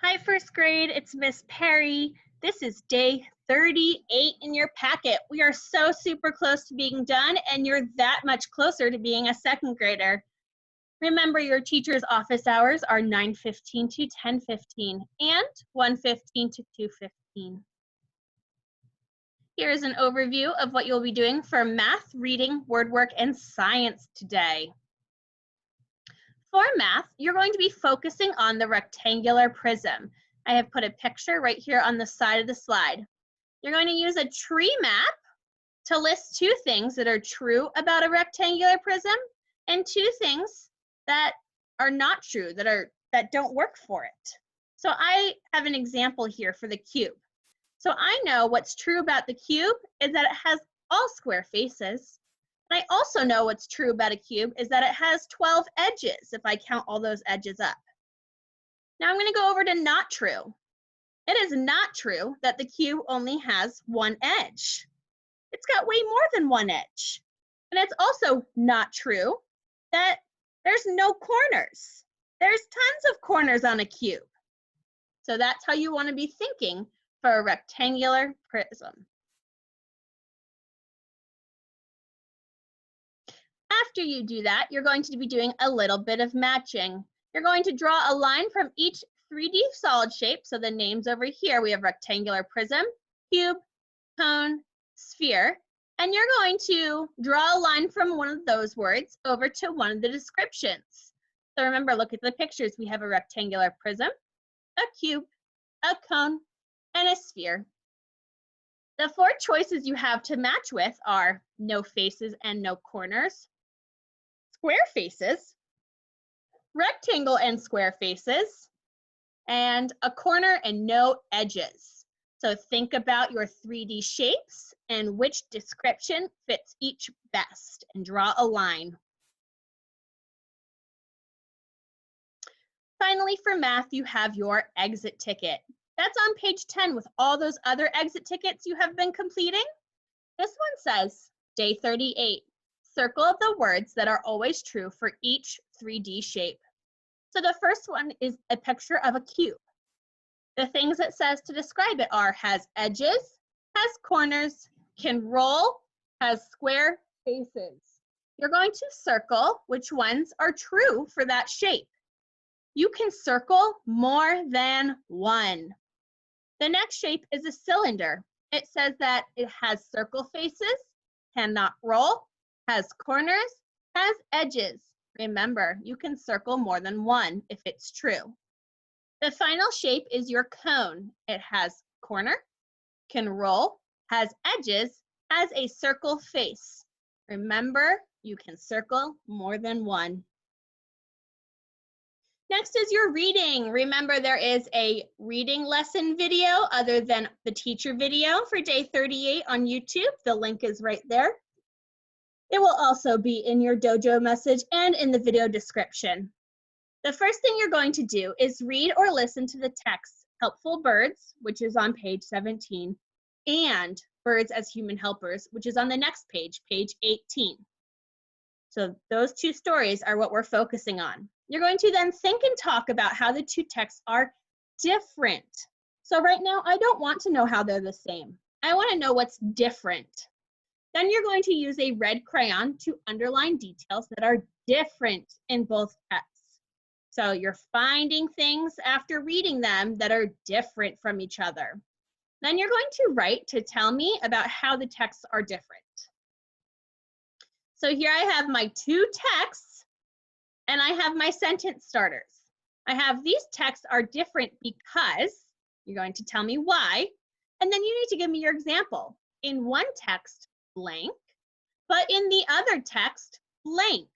Hi, first grade, it's Miss Perry. This is day 38 in your packet. We are so super close to being done, and you're that much closer to being a second grader. Remember, your teacher's office hours are 9:15 to 10:15 and 1:15 to 2:15. Here is an overview of what you'll be doing for math, reading, word work, and science today. For math, you're going to be focusing on the rectangular prism. I have put a picture right here on the side of the slide. You're going to use a tree map to list two things that are true about a rectangular prism and two things that are not true, that don't work for it. So I have an example here for the cube. So I know what's true about the cube is that it has all square faces. And I also know what's true about a cube is that it has 12 edges if I count all those edges up. Now I'm going to go over to not true. It is not true that the cube only has one edge. It's got way more than one edge. And it's also not true that there's no corners. There's tons of corners on a cube. So that's how you want to be thinking for a rectangular prism. After you do that, you're going to be doing a little bit of matching. You're going to draw a line from each 3D solid shape. So the names over here, we have rectangular prism, cube, cone, sphere. And you're going to draw a line from one of those words over to one of the descriptions. So remember, look at the pictures. We have a rectangular prism, a cube, a cone, and a sphere. The four choices you have to match with are no faces and no corners, square faces, rectangle and square faces, and a corner and no edges. So think about your 3D shapes and which description fits each best and draw a line. Finally, for math, you have your exit ticket. That's on page 10 with all those other exit tickets you have been completing. This one says, day 38, circle the words that are always true for each 3D shape. So the first one is a picture of a cube. The things it says to describe it are has edges, has corners, can roll, has square faces. You're going to circle which ones are true for that shape. You can circle more than one. The next shape is a cylinder. It says that it has circle faces, cannot roll, has corners, has edges. Remember, you can circle more than one if it's true. The final shape is your cone. It has corner, can roll, has edges, has a circle face. Remember, you can circle more than one. Next is your reading. Remember, there is a reading lesson video other than the teacher video for day 38 on YouTube. The link is right there. It will also be in your dojo message and in the video description. The first thing you're going to do is read or listen to the text, Helpful Birds, which is on page 17, and Birds as Human Helpers, which is on the next page, page 18. So those two stories are what we're focusing on. You're going to then think and talk about how the two texts are different. So right now, I don't want to know how they're the same. I want to know what's different. Then you're going to use a red crayon to underline details that are different in both texts. So you're finding things after reading them that are different from each other. Then you're going to write to tell me about how the texts are different. So here I have my two texts and I have my sentence starters. I have these texts are different because you're going to tell me why, and then you need to give me your example. In one text, blank, but in the other text, blank.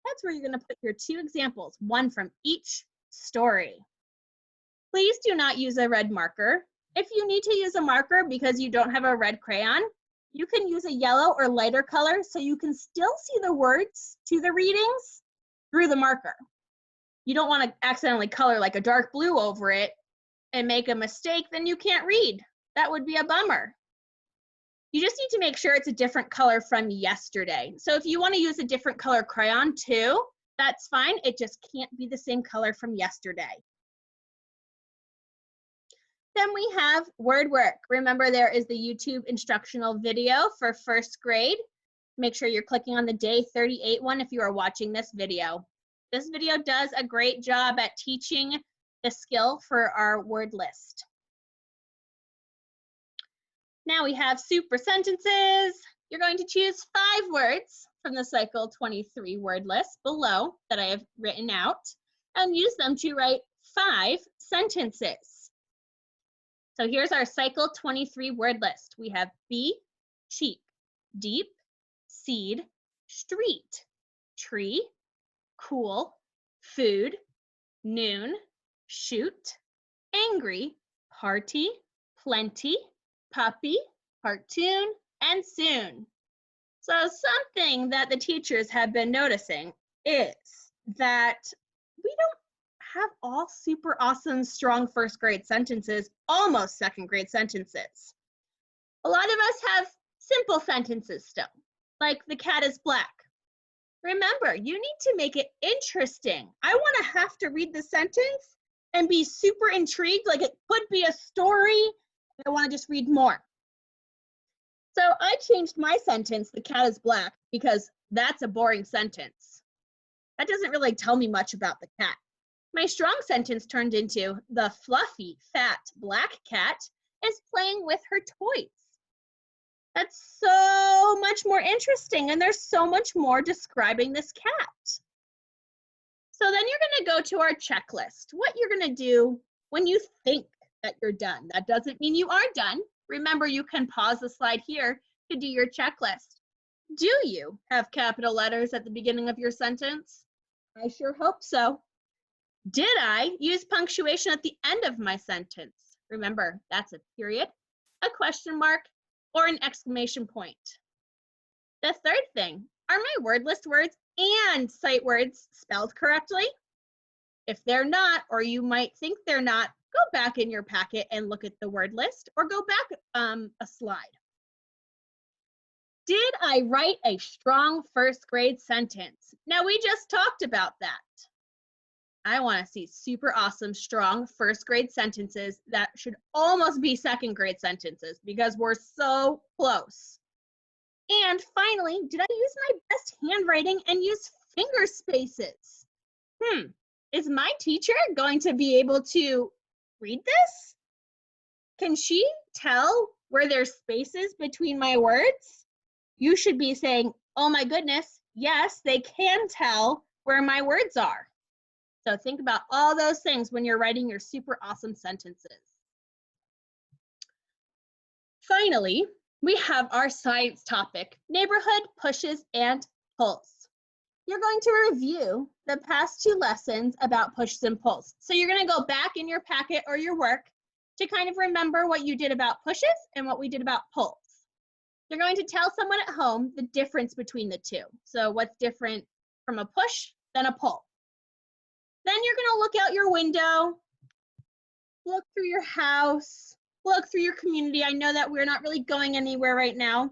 That's where you're going to put your two examples, one from each story. Please do not use a red marker. If you need to use a marker because you don't have a red crayon, you can use a yellow or lighter color so you can still see the words to the readings through the marker. You don't want to accidentally color like a dark blue over it and make a mistake, then you can't read. That would be a bummer. You just need to make sure it's a different color from yesterday. So if you want to use a different color crayon too, that's fine. It just can't be the same color from yesterday. Then we have word work. Remember, there is the YouTube instructional video for first grade. Make sure you're clicking on the day 38 one if you are watching this video. This video does a great job at teaching the skill for our word list. Now we have super sentences. You're going to choose 5 words from the Cycle 23 word list below that I have written out and use them to write 5 sentences. So here's our Cycle 23 word list. We have bee, cheap, deep, seed, street, tree, cool, food, noon, shoot, angry, party, plenty, puppy, cartoon, and soon. So something that the teachers have been noticing is that we don't have all super awesome, strong first grade sentences, almost second grade sentences. A lot of us have simple sentences still, like the cat is black. Remember, you need to make it interesting. I want to have to read the sentence and be super intrigued, like it could be a story. I want to just read more. So I changed my sentence, the cat is black, because that's a boring sentence. That doesn't really tell me much about the cat. My strong sentence turned into the fluffy, fat, black cat is playing with her toys. That's so much more interesting, and there's so much more describing this cat. So then you're gonna go to our checklist. What you're gonna do when you think that you're done. That doesn't mean you are done. Remember, you can pause the slide here to do your checklist. Do you have capital letters at the beginning of your sentence? I sure hope so. Did I use punctuation at the end of my sentence? Remember, that's a period, a question mark, or an exclamation point. The third thing, are my word list words and sight words spelled correctly? If they're not, or you might think they're not, go back in your packet and look at the word list, or go back a slide. Did I write a strong first grade sentence? Now, we just talked about that. I want to see super awesome, strong first grade sentences that should almost be second grade sentences because we're so close. And finally, did I use my best handwriting and use finger spaces? Is my teacher going to be able to read this? Can she tell where there's spaces between my words? You should be saying, oh my goodness, yes, they can tell where my words are. So think about all those things when you're writing your super awesome sentences. Finally, we have our science topic, neighborhood pushes and pulls. You're going to review the past 2 lessons about pushes and pulls. So you're going to go back in your packet or your work to kind of remember what you did about pushes and what we did about pulls. You're going to tell someone at home the difference between the two. So what's different from a push than a pull. Then you're going to look out your window, look through your house, look through your community. I know that we're not really going anywhere right now.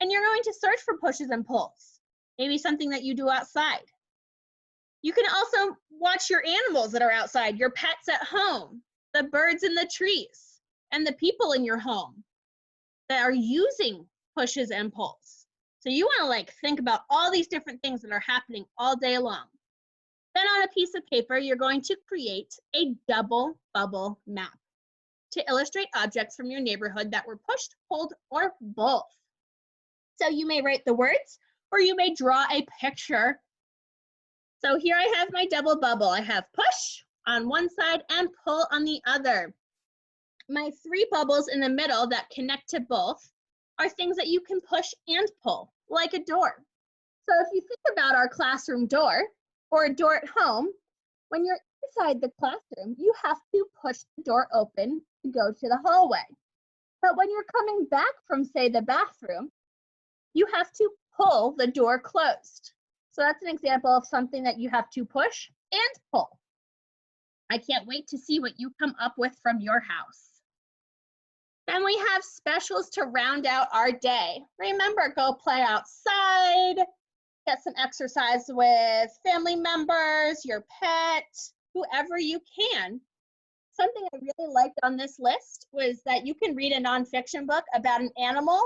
And you're going to search for pushes and pulls. Maybe something that you do outside. You can also watch your animals that are outside, your pets at home, the birds in the trees, and the people in your home that are using pushes and pulls. So you want to think about all these different things that are happening all day long. Then on a piece of paper, you're going to create a double bubble map to illustrate objects from your neighborhood that were pushed, pulled, or both. So you may write the words, or you may draw a picture. So here I have my double bubble. I have push on one side and pull on the other. My 3 bubbles in the middle that connect to both are things that you can push and pull, like a door. So if you think about our classroom door or a door at home, when you're inside the classroom, you have to push the door open to go to the hallway. But when you're coming back from, say, the bathroom, you have to pull the door closed. So that's an example of something that you have to push and pull. I can't wait to see what you come up with from your house. Then we have specials to round out our day. Remember, go play outside, get some exercise with family members, your pet, whoever you can. Something I really liked on this list was that you can read a nonfiction book about an animal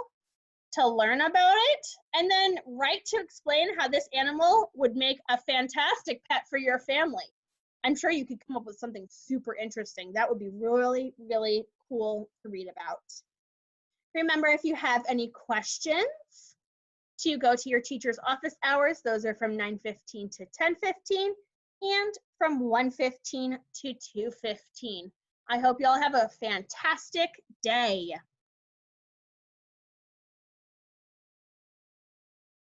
to learn about it, and then write to explain how this animal would make a fantastic pet for your family. I'm sure you could come up with something super interesting. That would be really, really cool to read about. Remember, if you have any questions, to go to your teacher's office hours. Those are from 9:15 to 10:15 and from 1:15 to 2:15. I hope you all have a fantastic day.